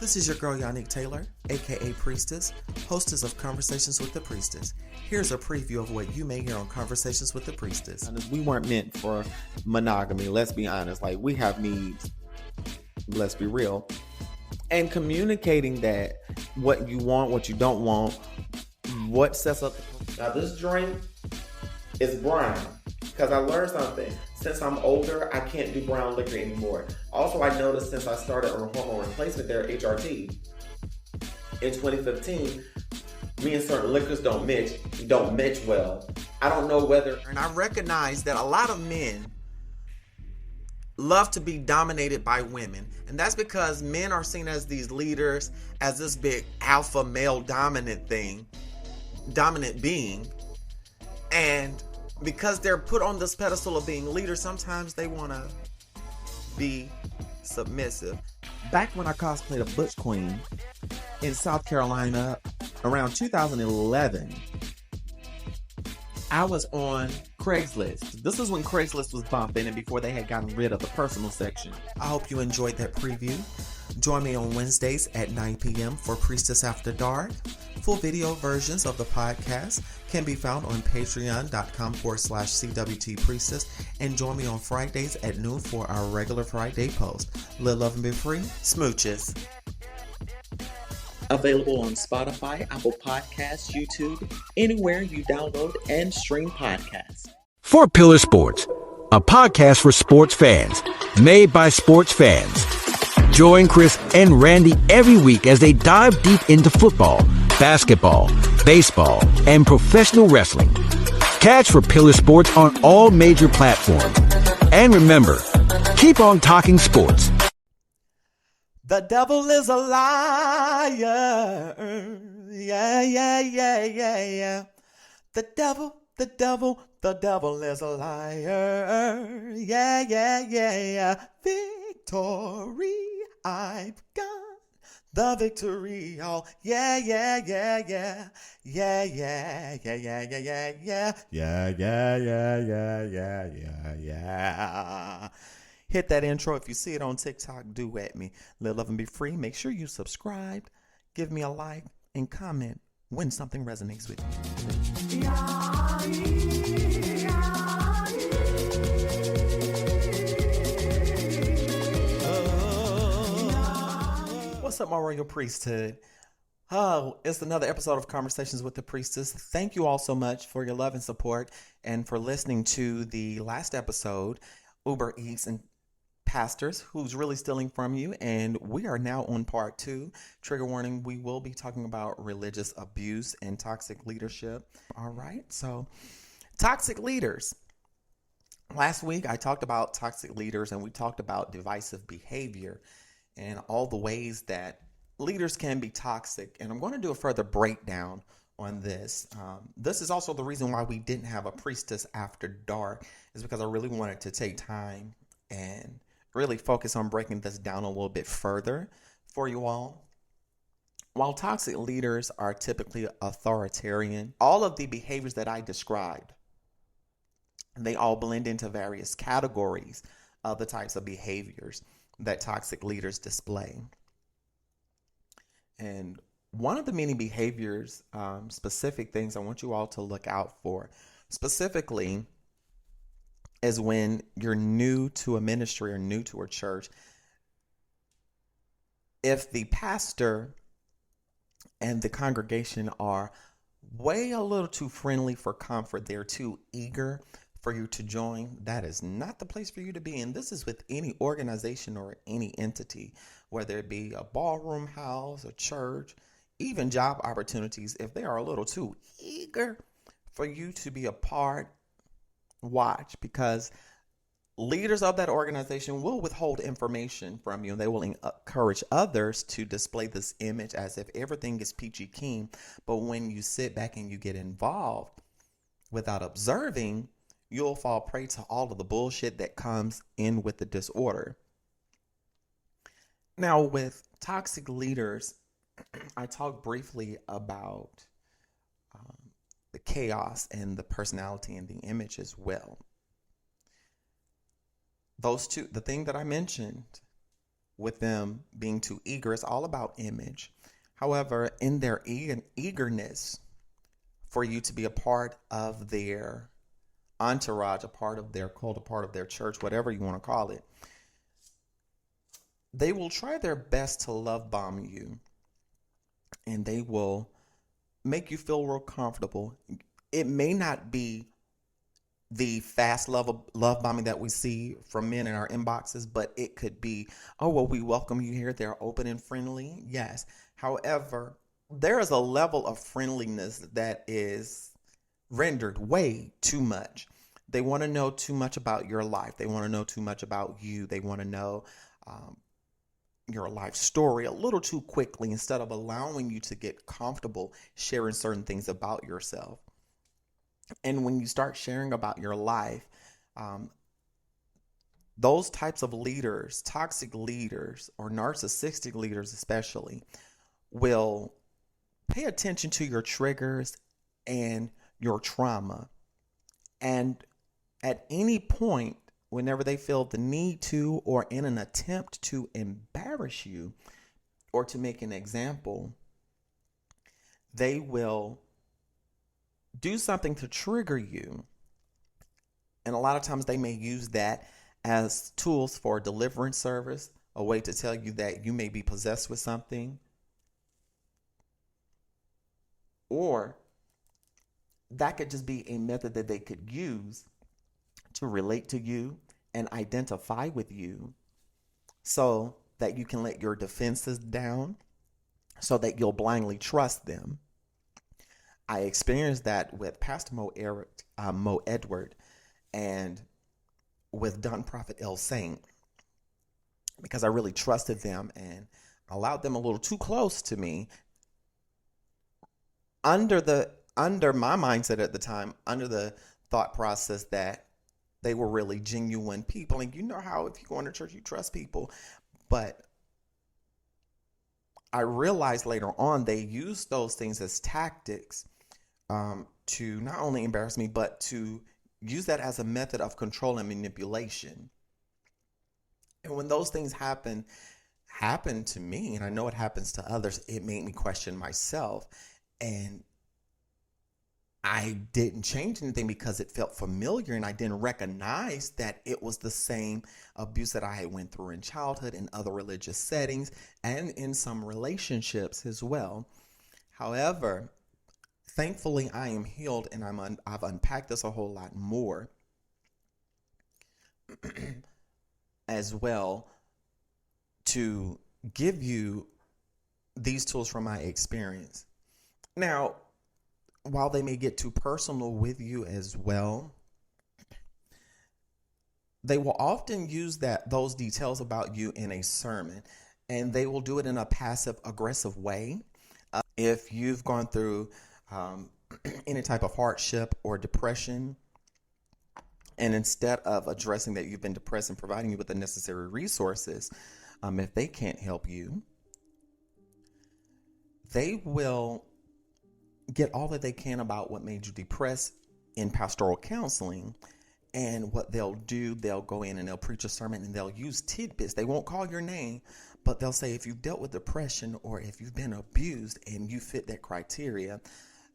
This is your girl, Yannick Taylor, aka Priestess, hostess of Conversations with the Priestess. Here's a preview of what you may hear on Conversations with the Priestess. We weren't meant for monogamy, let's be honest. Like, we have needs, let's be real. And communicating that, what you want, what you don't want, what sets up. Now, this drink is brown because I learned something. Since I'm older, I can't do brown liquor anymore. Also, I noticed since I started on hormone replacement therapy, HRT, in 2015, me and certain liquors don't match well. I don't know whether... And I recognize that a lot of men love to be dominated by women. And that's because men are seen as these leaders, as this big alpha male dominant being. And because they're put on this pedestal of being leaders, sometimes they want to be submissive. Back when I cosplayed a Butch Queen in South Carolina around 2011, I was on Craigslist. This is when Craigslist was bumping and before they had gotten rid of the personal section. I hope you enjoyed that preview. Join me on Wednesdays at 9 p.m. for Priestess After Dark. Full video versions of the podcast can be found on patreon.com/CWTPRIESTESS, and join me on Fridays at noon for our regular Friday post. Live, love, and be free. Smooches. Available on Spotify, Apple Podcasts, YouTube, anywhere you download and stream podcasts. Four Pillar Sports, a podcast for sports fans, made by sports fans. Join Chris and Randy every week as they dive deep into football, basketball, baseball, and professional wrestling. Catch For Pillar Sports on all major platforms. And remember, keep on talking sports. The devil is a liar. Yeah. The devil is a liar. Yeah. Victory, I've got the victory. Oh, yeah. Hit that intro. If you see it on TikTok, do at me. Live, love, and be free. Make sure you subscribe, give me a like, and comment when something resonates with you. What's up, my royal priesthood? Oh, it's another episode of Conversations with the Priestess. Thank you all so much for your love and support and for listening to the last episode, Ubereats and Pastors, Who's Really Stealing From You. And we are now on part 2. Trigger warning, we will be talking about religious abuse and toxic leadership. All right, so toxic leaders. Last week, I talked about toxic leaders and we talked about divisive behavior and all the ways that leaders can be toxic. And I'm going to do a further breakdown on this. This is also the reason why we didn't have a Priestess After Dark, is because I really wanted to take time and really focus on breaking this down a little bit further for you all. While toxic leaders are typically authoritarian, all of the behaviors that I described, they all blend into various categories of the types of behaviors that toxic leaders display. And one of the many behaviors, specific things I want you all to look out for specifically is when you're new to a ministry or new to a church. If the pastor and the congregation are way a little too friendly for comfort, they're too eager for you to join, that is not the place for you to be. And this is with any organization or any entity, whether it be a ballroom house, a church, even job opportunities. If they are a little too eager for you to be a part, watch, because leaders of that organization will withhold information from you, and they will encourage others to display this image as if everything is peachy keen. But when you sit back and you get involved without observing, you'll fall prey to all of the bullshit that comes in with the disorder. Now, with toxic leaders, I talked briefly about the chaos and the personality and the image as well. Those two, the thing that I mentioned with them being too eager. It's all about image. However, in their eagerness for you to be a part of their entourage, a part of their cult, a part of their church, whatever you want to call it, they will try their best to love bomb you, and they will make you feel real comfortable. It may not be the fast love bombing that we see from men in our inboxes, but it could be, oh, well, we welcome you here. They're open and friendly. Yes. However, there is a level of friendliness that is rendered way too much. They want to know too much about your life. They want to know too much about you. They want to know your life story a little too quickly instead of allowing you to get comfortable sharing certain things about yourself. And when you start sharing about your life, those types of leaders, toxic leaders or narcissistic leaders especially, will pay attention to your triggers and your trauma. And at any point, whenever they feel the need to, or in an attempt to embarrass you or to make an example, they will do something to trigger you. And a lot of times they may use that as tools for a deliverance service, a way to tell you that you may be possessed with something. Or that could just be a method that they could use to relate to you and identify with you so that you can let your defenses down, so that you'll blindly trust them. I experienced that with Pastor Mo Edward and with Don Prophet El Saint, because I really trusted them and allowed them a little too close to me under my mindset at the time, under the thought process that they were really genuine people. And you know how if you go into church, you trust people. But I realized later on they used those things as tactics to not only embarrass me, but to use that as a method of control and manipulation. And when those things happen to me, and I know it happens to others, it made me question myself. And I didn't change anything because it felt familiar, and I didn't recognize that it was the same abuse that I had went through in childhood, in other religious settings, and in some relationships as well. However, thankfully, I am healed, and I've unpacked this a whole lot more as well to give you these tools from my experience. Now, while they may get too personal with you as well, they will often use those details about you in a sermon, and they will do it in a passive aggressive way. If you've gone through any type of hardship or depression, and instead of addressing that you've been depressed and providing you with the necessary resources, if they can't help you, they will get all that they can about what made you depressed in pastoral counseling. And what they'll do, they'll go in and they'll preach a sermon and they'll use tidbits. They won't call your name, but they'll say, if you've dealt with depression or if you've been abused and you fit that criteria,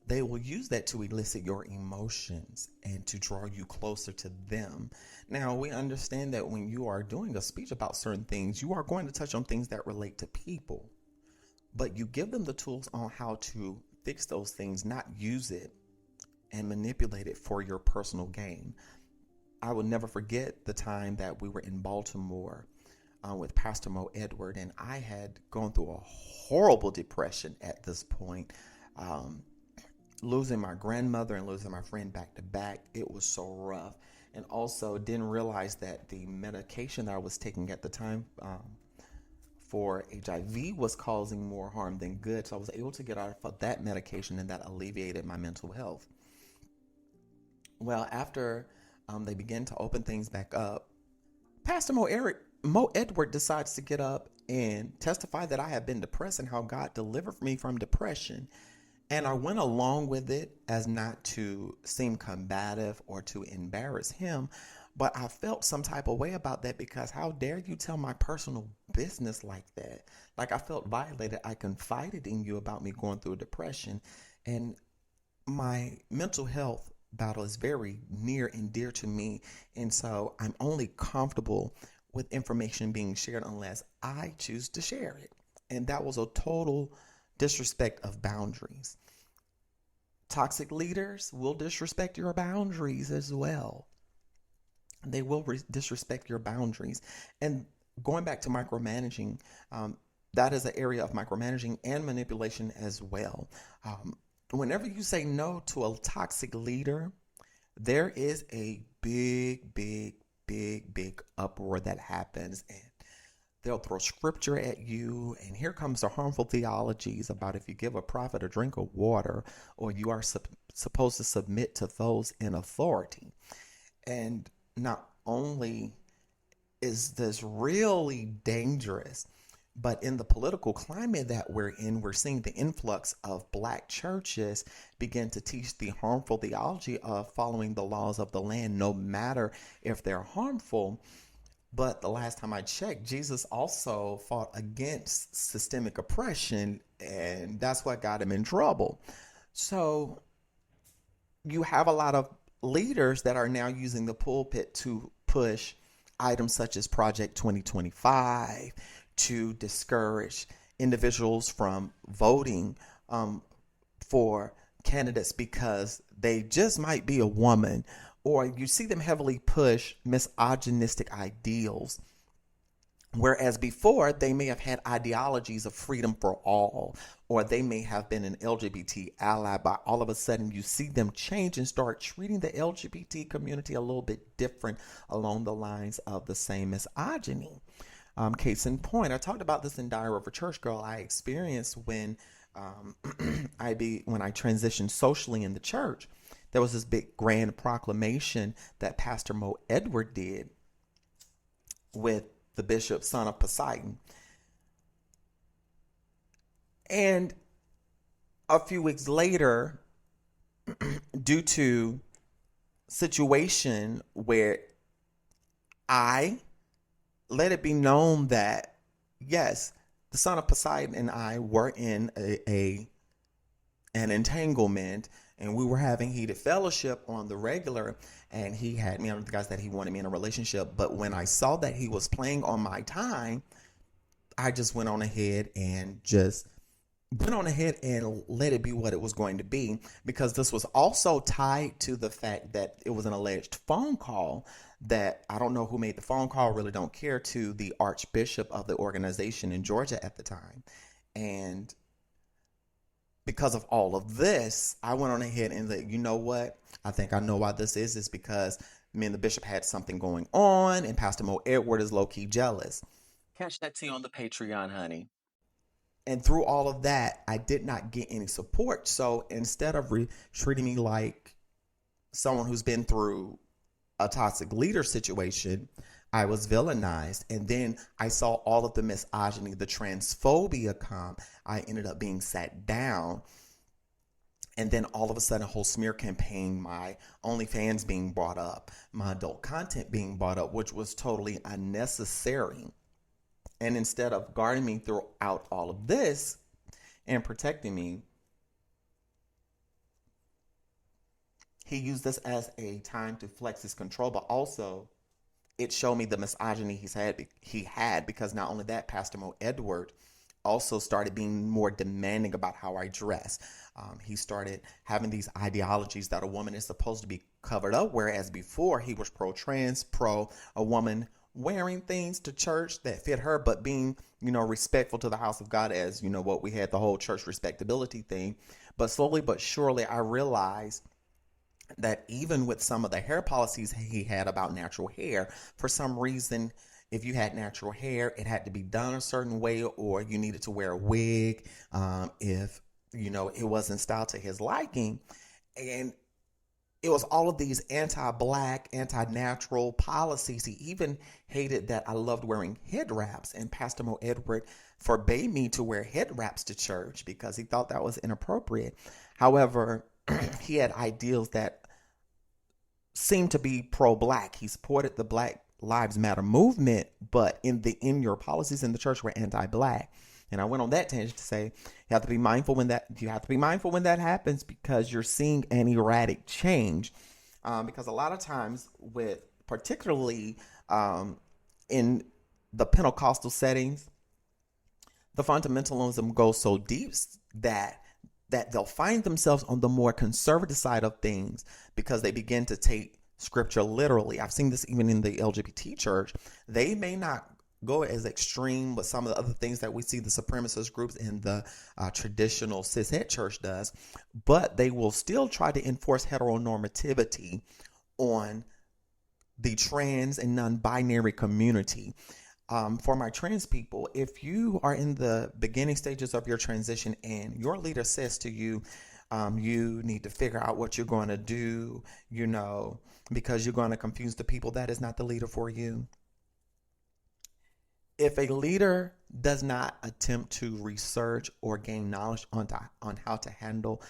they will use that to elicit your emotions and to draw you closer to them. Now, we understand that when you are doing a speech about certain things, you are going to touch on things that relate to people, but you give them the tools on how to fix those things, not use it and manipulate it for your personal gain. I will never forget the time that we were in Baltimore with Pastor Mo Edward, and I had gone through a horrible depression at this point, losing my grandmother and losing my friend back to back. It was so rough, and also didn't realize that the medication that I was taking at the time for HIV was causing more harm than good. So I was able to get out of that medication, and that alleviated my mental health. Well, after they began to open things back up, Pastor Mo Edward decides to get up and testify that I had been depressed and how God delivered me from depression. And I went along with it as not to seem combative or to embarrass him, but I felt some type of way about that, because how dare you tell my personal business like that. Like, I felt violated. I confided in you about me going through a depression, and my mental health battle is very near and dear to me. And so I'm only comfortable with information being shared unless I choose to share it. And that was a total disrespect of boundaries. Toxic leaders will disrespect your boundaries as well. They will disrespect your boundaries. And going back to micromanaging, that is an area of micromanaging and manipulation as well. Whenever you say no to a toxic leader, there is a big uproar that happens, and they'll throw scripture at you, and here comes the harmful theologies about if you give a prophet a drink of water, or you are supposed to submit to those in authority. And not only is this really dangerous, but in the political climate that we're in, we're seeing the influx of Black churches begin to teach the harmful theology of following the laws of the land, no matter if they're harmful. But the last time I checked, Jesus also fought against systemic oppression, and that's what got him in trouble. So you have a lot of leaders that are now using the pulpit to push items such as Project 2025, to discourage individuals from voting for candidates because they just might be a woman, or you see them heavily push misogynistic ideals. Whereas before, they may have had ideologies of freedom for all, or they may have been an LGBT ally, but all of a sudden you see them change and start treating the LGBT community a little bit different along the lines of the same misogyny. Case in point, I talked about this in Diary of a Church Girl. I experienced when I transitioned socially in the church. There was this big grand proclamation that Pastor Mo Edward did with the bishop, son of Poseidon. And a few weeks later, due to situation where I let it be known that, yes, the son of Poseidon and I were in an entanglement, and we were having heated fellowship on the regular, and he had me under the guise that he wanted me in a relationship. But when I saw that he was playing on my time, I just went on ahead and let it be what it was going to be, because this was also tied to the fact that it was an alleged phone call that I don't know who made the phone call, really don't care, to the archbishop of the organization in Georgia at the time. And because of all of this, I went on ahead and said, you know what? I think I know why this is. It's because me and the bishop had something going on, and Pastor Mo Edward is low-key jealous. Catch that tea on the Patreon, honey. And through all of that, I did not get any support. So instead of treating me like someone who's been through a toxic leader situation, I was villainized. And then I saw all of the misogyny, the transphobia come. I ended up being sat down. And then all of a sudden, a whole smear campaign, my OnlyFans being brought up, my adult content being brought up, which was totally unnecessary. And instead of guarding me throughout all of this and protecting me, he used this as a time to flex his control, but also it showed me the misogyny he had, because not only that, Pastor Mo Edward also started being more demanding about how I dress. He started having these ideologies that a woman is supposed to be covered up, whereas before he was pro-trans, pro a woman wearing things to church that fit her, but being, respectful to the house of God, as what we had the whole church respectability thing. But slowly but surely, I realized that even with some of the hair policies he had about natural hair, for some reason, if you had natural hair, it had to be done a certain way, or you needed to wear a wig if, it wasn't styled to his liking. And it was all of these anti-Black, anti-natural policies. He even hated that I loved wearing head wraps, and Pastor Mo Edward forbade me to wear head wraps to church because he thought that was inappropriate. However, he had ideals that seemed to be pro-Black. He supported the Black Lives Matter movement, but in your policies in the church were anti-Black. And I went on that tangent to say you have to be mindful when that happens, because you're seeing an erratic change. Because a lot of times, with particularly in the Pentecostal settings, the fundamentalism goes so deep that they'll find themselves on the more conservative side of things because they begin to take scripture literally. I've seen this even in the LGBT church. They may not go as extreme with some of the other things that we see the supremacist groups in the traditional cishet church does, but they will still try to enforce heteronormativity on the trans and non-binary community. For my trans people, if you are in the beginning stages of your transition and your leader says to you, you need to figure out what you're going to do, because you're going to confuse the people, that is not the leader for you. If a leader does not attempt to research or gain knowledge on how to handle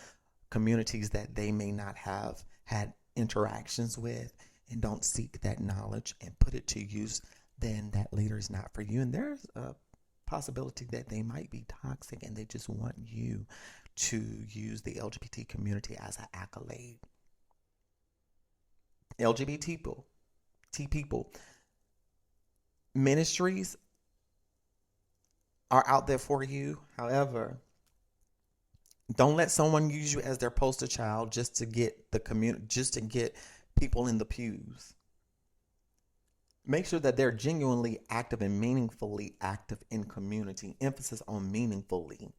communities that they may not have had interactions with, and don't seek that knowledge and put it to use, then that leader is not for you. And there's a possibility that they might be toxic and they just want you to use the LGBT community as an accolade. LGBT people, ministries are out there for you. However, don't let someone use you as their poster child just to get the community, just to get people in the pews. Make sure that they're genuinely active and meaningfully active in community. Emphasis on meaningfully.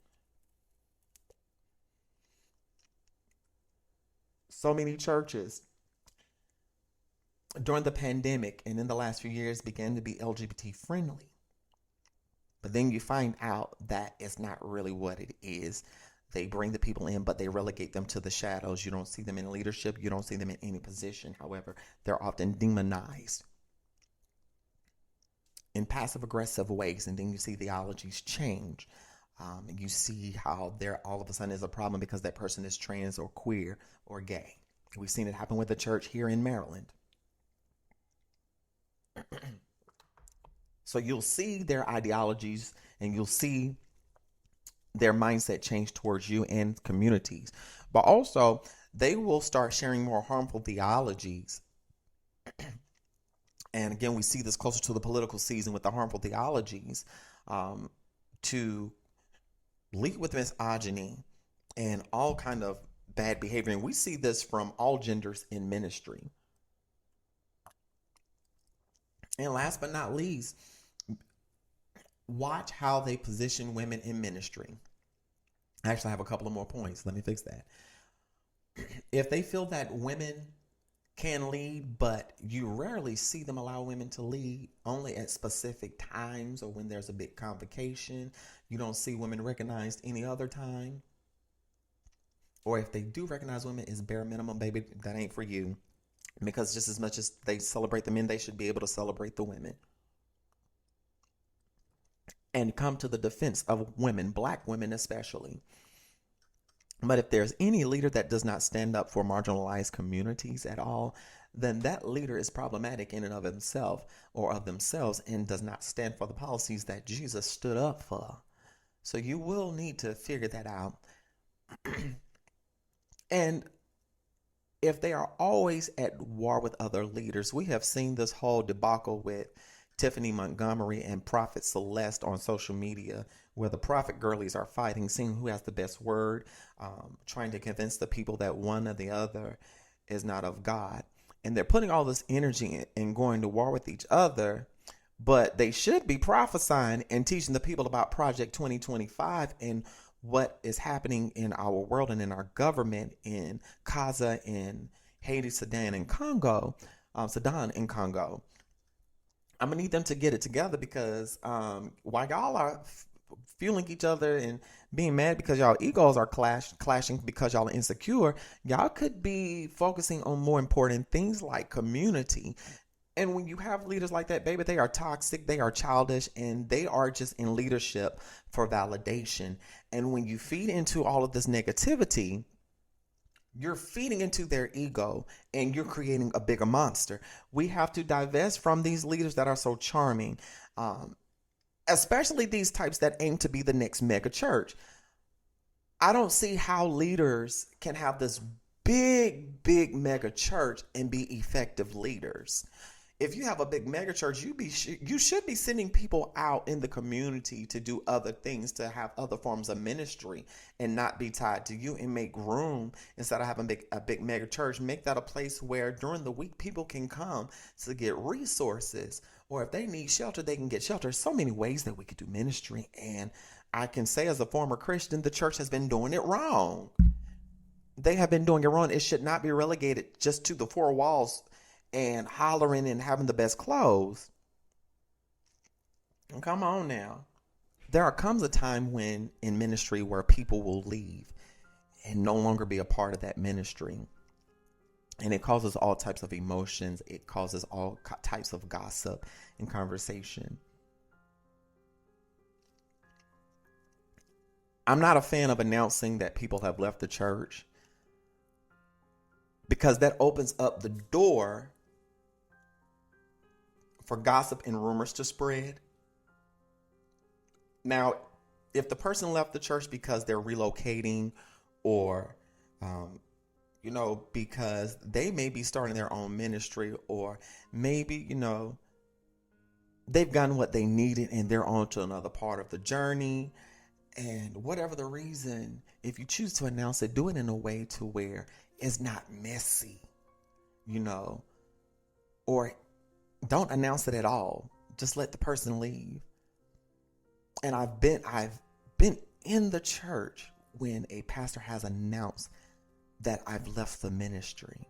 So many churches during the pandemic and in the last few years began to be LGBT friendly. But then you find out that it's not really what it is. They bring the people in, but they relegate them to the shadows. You don't see them in leadership. You don't see them in any position. However, they're often demonized in passive aggressive ways. And then you see theologies change. You see how there all of a sudden is a problem because that person is trans or queer or gay. We've seen it happen with the church here in Maryland. So you'll see their ideologies and you'll see their mindset change towards you and communities. But also, they will start sharing more harmful theologies. And again, we see this closer to the political season with the harmful theologies to lead with misogyny and all kind of bad behavior. And we see this from all genders in ministry. And last but not least, watch how they position women in ministry. Actually, I have a couple of more points. Let me fix that. If they feel that women can lead, but you rarely see them allow women to lead, only at specific times or when there's a big convocation, you don't see women recognized any other time. Or if they do recognize women, it's bare minimum, baby, that ain't for you. Because just as much as they celebrate the men, they should be able to celebrate the women. And come to the defense of women, Black women especially. But if there's any leader that does not stand up for marginalized communities at all, then that leader is problematic in and of himself or of themselves and does not stand for the policies that Jesus stood up for. So you will need to figure that out. And if they are always at war with other leaders, we have seen this whole debacle with Tiffany Montgomery and Prophet Celeste on social media, where the prophet girlies are fighting, seeing who has the best word, trying to convince the people that one or the other is not of God. And they're putting all this energy in going to war with each other, but they should be prophesying and teaching the people about Project 2025 and what is happening in our world and in our government in Gaza, in Haiti, Sudan, and Congo. I'm going to need them to get it together because while y'all are fueling each other and being mad because y'all egos are clashing because y'all are insecure, y'all could be focusing on more important things like community. And when you have leaders like that, baby, they are toxic, they are childish, and they are just in leadership for validation. And when you feed into all of this negativity, You're feeding into their ego and you're creating a bigger monster. We have to divest from these leaders that are so charming, especially these types that aim to be the next mega church. I don't see how leaders can have this big mega church and be effective leaders. If you have a big mega church, you should be sending people out in the community to do other things, to have other forms of ministry and not be tied to you, and make room instead of having a big mega church. Make that a place where during the week people can come to get resources, or if they need shelter, they can get shelter. There's so many ways that we could do ministry, and I can say as a former Christian, the church has been doing it wrong. They have been doing it wrong. It should not be relegated just to the four walls and hollering and having the best clothes. Come on now. There comes a time when in ministry where people will leave and no longer be a part of that ministry. And it causes all types of emotions. It causes all types of gossip and conversation. I'm not a fan of announcing that people have left the church, because that opens up the door for gossip and rumors to spread. Now, if the person left the church because they're relocating, or, because they may be starting their own ministry, or maybe, they've gotten what they needed and they're on to another part of the journey. And whatever the reason, if you choose to announce it, do it in a way to where it's not messy, or don't announce it at all. Just let the person leave. And I've been in the church when a pastor has announced that I've left the ministry,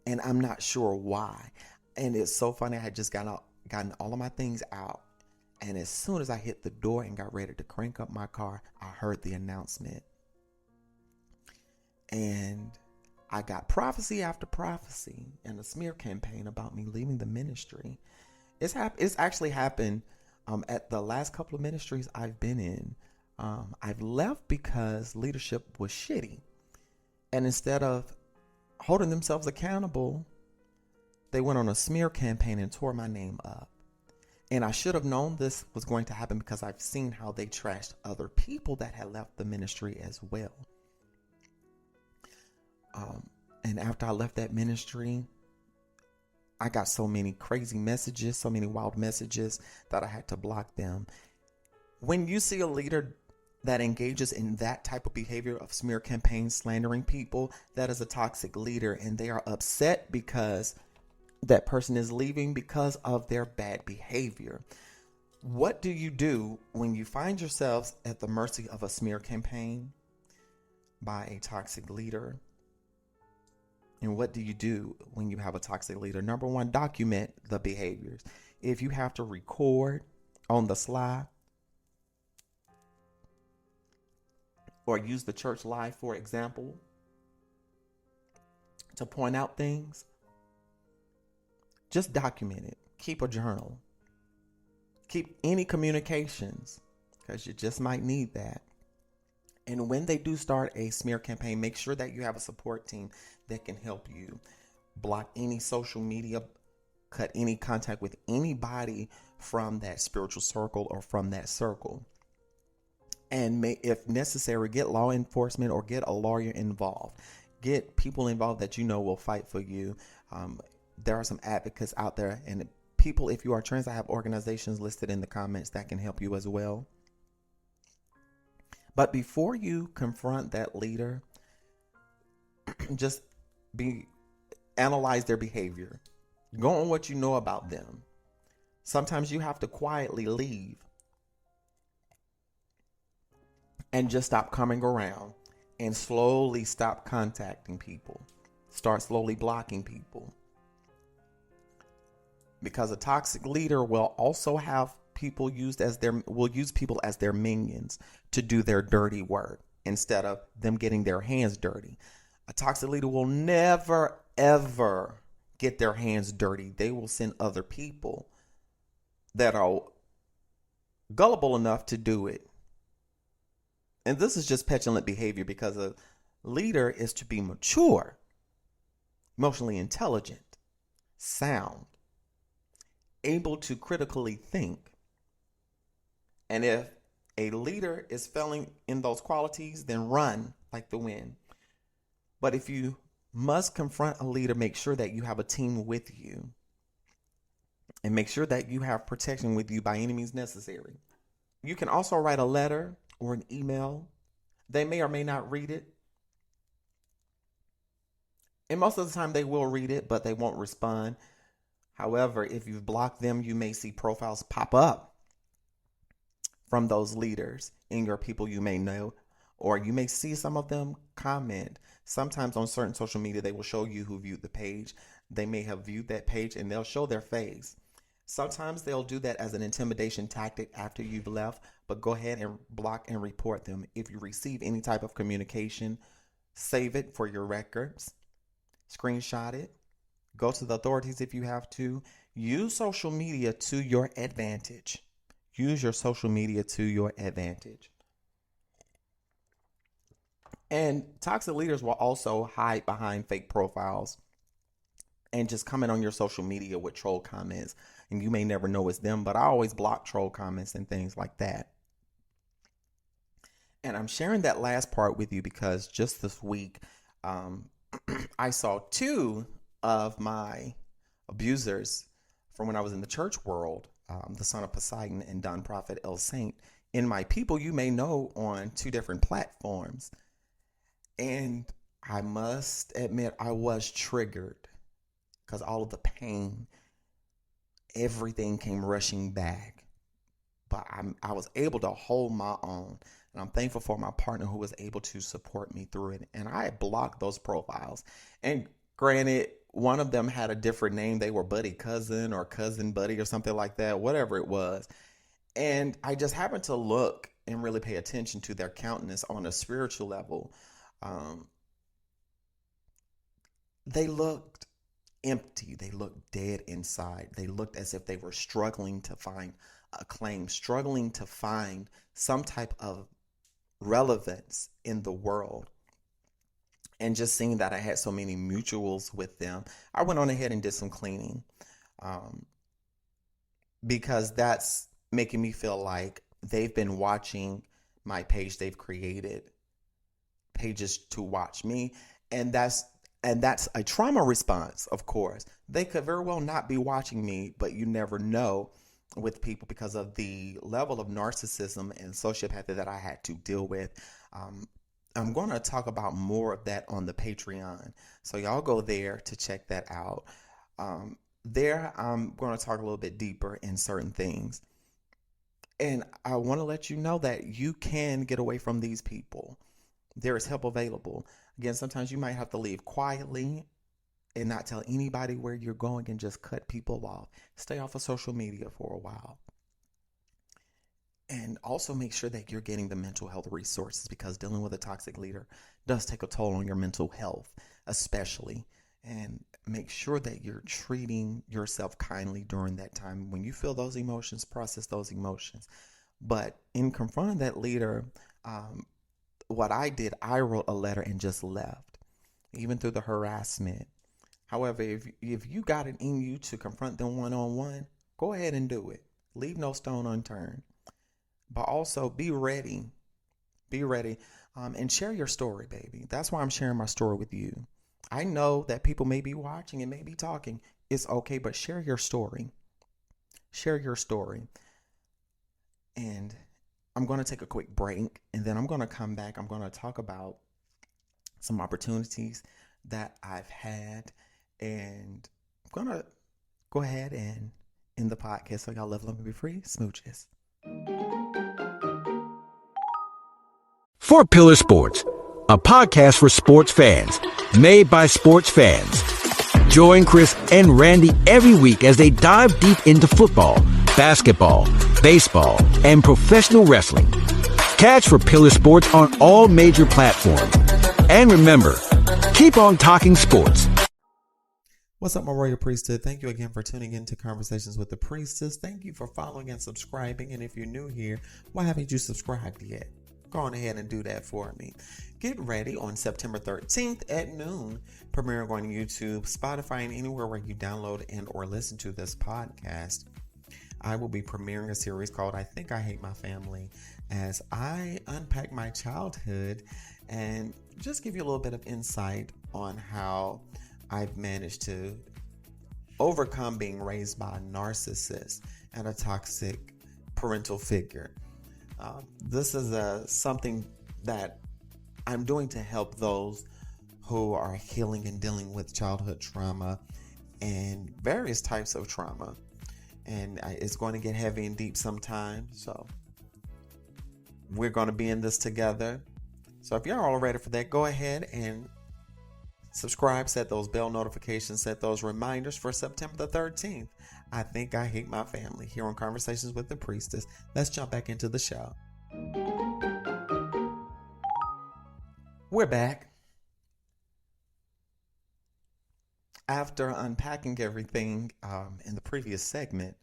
and I'm not sure why. And it's so funny. I had just gotten all of my things out, and as soon as I hit the door and got ready to crank up my car, I heard the announcement. And I got prophecy after prophecy and a smear campaign about me leaving the ministry. It's actually happened at the last couple of ministries I've been in. I've left because leadership was shitty. And instead of holding themselves accountable, they went on a smear campaign and tore my name up. And I should have known this was going to happen because I've seen how they trashed other people that had left the ministry as well. And after I left that ministry, I got so many crazy messages, so many wild messages that I had to block them. When you see a leader that engages in that type of behavior of smear campaigns, slandering people, that is a toxic leader, and they are upset because that person is leaving because of their bad behavior. What do you do when you find yourselves at the mercy of a smear campaign by a toxic leader? And what do you do when you have a toxic leader? Number one, document the behaviors. If you have to record on the sly or use the church live, for example, to point out things, just document it. Keep a journal. Keep any communications, because you just might need that. And when they do start a smear campaign, make sure that you have a support team that can help you. Block any social media, cut any contact with anybody from that spiritual circle or from that circle. And if necessary, get law enforcement or get a lawyer involved. Get people involved that will fight for you. There are some advocates out there, and people, if you are trans, I have organizations listed in the comments that can help you as well. But before you confront that leader, just analyze their behavior. Go on what you know about them. Sometimes you have to quietly leave and just stop coming around and slowly stop contacting people. Start slowly blocking people. Because a toxic leader will also have people use people as their minions to do their dirty work instead of them getting their hands dirty. A toxic leader will never, ever get their hands dirty. They will send other people that are gullible enough to do it. And this is just petulant behavior because Leader is to be mature, emotionally intelligent, sound, able to critically think. And if a leader is failing in those qualities, then run like the wind. But if you must confront a leader, make sure that you have a team with you. And make sure that you have protection with you by any means necessary. You can also write a letter or an email. They may or may not read it. And most of the time they will read it, but they won't respond. However, if you've blocked them, you may see profiles pop up from those leaders in your people you may know, or you may see some of them comment. Sometimes on certain social media, they will show you who viewed the page. They may have viewed that page and they'll show their face. Sometimes they'll do that as an intimidation tactic after you've left, but go ahead and block and report them. If you receive any type of communication, save it for your records, screenshot it, go to the authorities if you have to. Use social media to your advantage. Use your social media to your advantage. And toxic leaders will also hide behind fake profiles and just comment on your social media with troll comments. And you may never know it's them, but I always block troll comments and things like that. And I'm sharing that last part with you because just this week, I saw two of my abusers from when I was in the church world, the son of Poseidon and Don Prophet El Saint, in my people you may know on two different platforms. And I must admit I was triggered because all of the pain, everything came rushing back. But I was able to hold my own. And I'm thankful for my partner who was able to support me through it. And I blocked those profiles. And granted, one of them had a different name. They were Buddy Cousin or Cousin Buddy or something like that, whatever it was. And I just happened to look and really pay attention to their countenance on a spiritual level. They looked empty. They looked dead inside. They looked as if they were struggling to find acclaim, struggling to find some type of relevance in the world. And just seeing that I had so many mutuals with them, I went on ahead and did some cleaning, because that's making me feel like they've been watching my page. They've created pages to watch me. And that's a trauma response, of course. They could very well not be watching me, but you never know with people because of the level of narcissism and sociopathy that I had to deal with. I'm going to talk about more of that on the Patreon. So y'all go there to check that out. There, I'm going to talk a little bit deeper in certain things. And I want to let you know that you can get away from these people. There is help available. Again, sometimes you might have to leave quietly and not tell anybody where you're going and just cut people off. Stay off of social media for a while. And also make sure that you're getting the mental health resources, because dealing with a toxic leader does take a toll on your mental health, especially. And make sure that you're treating yourself kindly during that time. When you feel those emotions, process those emotions. But in confronting that leader, what I did, I wrote a letter and just left, even through the harassment. However, if you got it in you to confront them one-on-one, go ahead and do it. Leave no stone unturned. But also be ready. Be ready. And share your story, baby. That's why I'm sharing my story with you. I know that people may be watching and may be talking. It's okay, but share your story. Share your story. And I'm going to take a quick break, and then I'm going to come back. I'm going to talk about some opportunities that I've had, and I'm going to go ahead and end the podcast. So y'all level up and be free. Smooches. For Pillar Sports, a podcast for sports fans, made by sports fans. Join Chris and Randy every week as they dive deep into football, basketball, baseball, and professional wrestling. Catch For Pillar Sports on all major platforms. And remember, keep on talking sports. What's up, my royal priesthood? Thank you again for tuning in to Conversations with the Priestess. Thank you for following and subscribing. And if you're new here, why haven't you subscribed yet? go on ahead and do that for me. Get ready on September 13th at noon, premiering on YouTube, Spotify, and anywhere where you download and or listen to this podcast. I will be premiering a series called I Think I Hate My Family, as I unpack my childhood and just give you a little bit of insight on how I've managed to overcome being raised by a narcissist and a toxic parental figure. This is something that I'm doing to help those who are healing and dealing with childhood trauma and various types of trauma. And it's going to get heavy and deep sometimes. So we're going to be in this together. So if you're all ready for that, go ahead and subscribe, set those bell notifications, set those reminders for September the 13th. I Think I Hate My Family here on Conversations with the Priestess. Let's jump back into the show. We're back. After unpacking everything in the previous segment,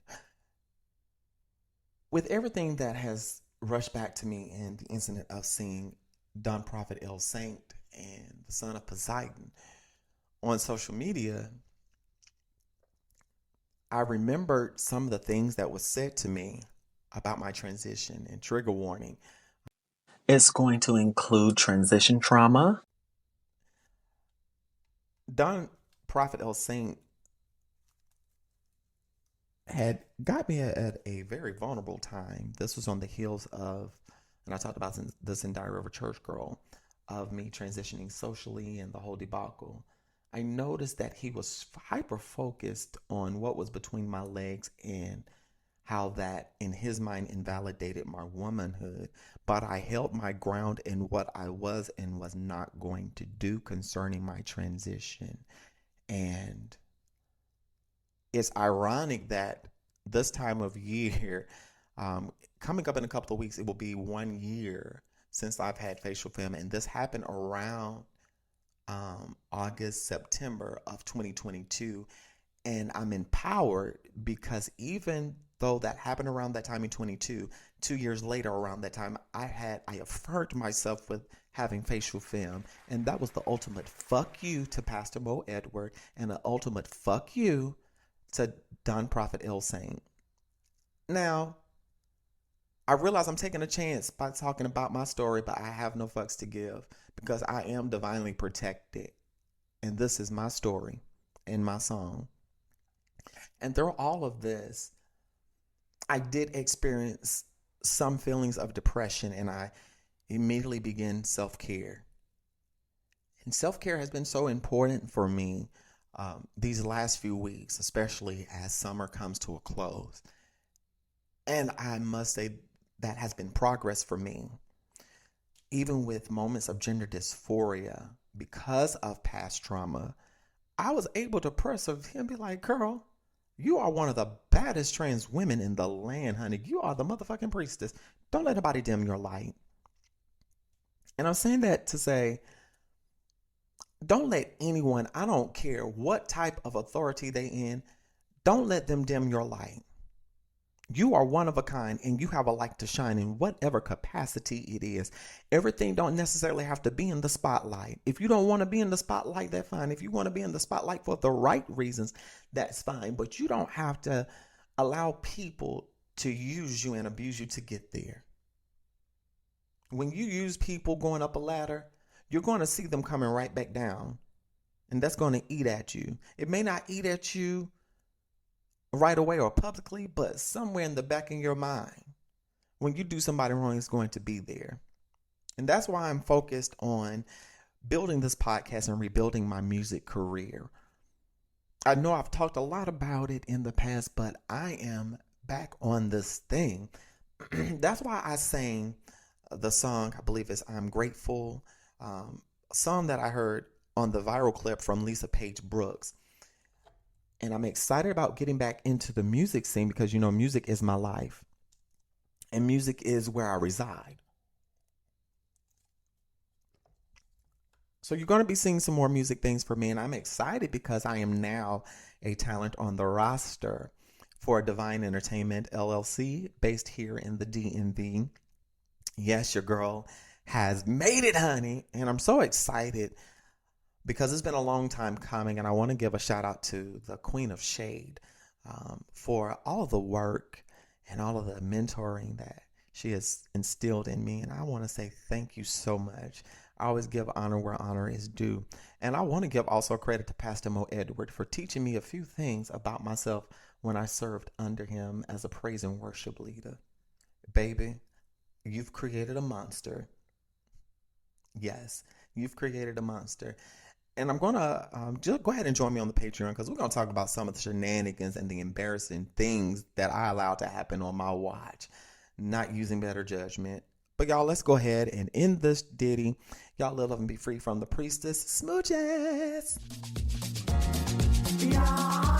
with everything that has rushed back to me in the incident of seeing Don Prophet El Saint and the son of Poseidon on social media, I remembered some of the things that was said to me about my transition, and trigger warning. It's going to include transition trauma. Don Prophet El Saint had got me at a very vulnerable time. This was on the heels of, and I talked about this in Diary of a Church Girl, of me transitioning socially and the whole debacle. I noticed that he was hyper focused on what was between my legs and how that in his mind invalidated my womanhood. But I held my ground in what I was and was not going to do concerning my transition. And it's ironic that this time of year, coming up in a couple of weeks, it will be 1 year since I've had facial film. And this happened around August, September of 2022. And I'm empowered because even though that happened around that time in 22, 2 years later around that time, I affirmed myself with having facial film. And that was the ultimate fuck you to Pastor Mo Edward and the ultimate fuck you to Don Prophet El Saint. Now, I realize I'm taking a chance by talking about my story, but I have no fucks to give because I am divinely protected. And this is my story and my song. And through all of this, I did experience some feelings of depression, and I immediately began self-care. And self-care has been so important for me these last few weeks, especially as summer comes to a close. And I must say that has been progress for me. Even with moments of gender dysphoria, because of past trauma, I was able to persevere and be like, girl, you are one of the baddest trans women in the land, honey. You are the motherfucking priestess. Don't let nobody dim your light. And I'm saying that to say, don't let anyone, I don't care what type of authority they in, don't let them dim your light. You are one of a kind and you have a light to shine in whatever capacity it is. Everything don't necessarily have to be in the spotlight. If you don't want to be in the spotlight, that's fine. If you want to be in the spotlight for the right reasons, that's fine. But you don't have to allow people to use you and abuse you to get there. When you use people going up a ladder, you're going to see them coming right back down. And that's going to eat at you. It may not eat at you right away or publicly, but somewhere in the back of your mind, when you do somebody wrong, it's going to be there. And that's why I'm focused on building this podcast and rebuilding my music career. I know I've talked a lot about it in the past, but I am back on this thing. That's why I sang the song, I believe it's I'm Grateful, a song that I heard on the viral clip from Lisa Page Brooks. And I'm excited about getting back into the music scene because, you know, music is my life. And music is where I reside. So you're going to be seeing some more music things for me. And I'm excited because I am now a talent on the roster for Divine Entertainment LLC, based here in the DMV. Yes, your girl has made it, honey. And I'm so excited because it's been a long time coming. And I want to give a shout out to the Queen of Shade for all of the work and all of the mentoring that she has instilled in me. And I want to say thank you so much. I always give honor where honor is due. And I want to give also credit to Pastor Mo Edward for teaching me a few things about myself when I served under him as a praise and worship leader. Baby, you've created a monster. Yes, you've created a monster. And I'm going to just go ahead and join me on the Patreon because we're going to talk about some of the shenanigans and the embarrassing things that I allowed to happen on my watch, not using better judgment. But y'all, let's go ahead and end this ditty. Y'all live, love, and be free from the priestess. Smooches! Yeah.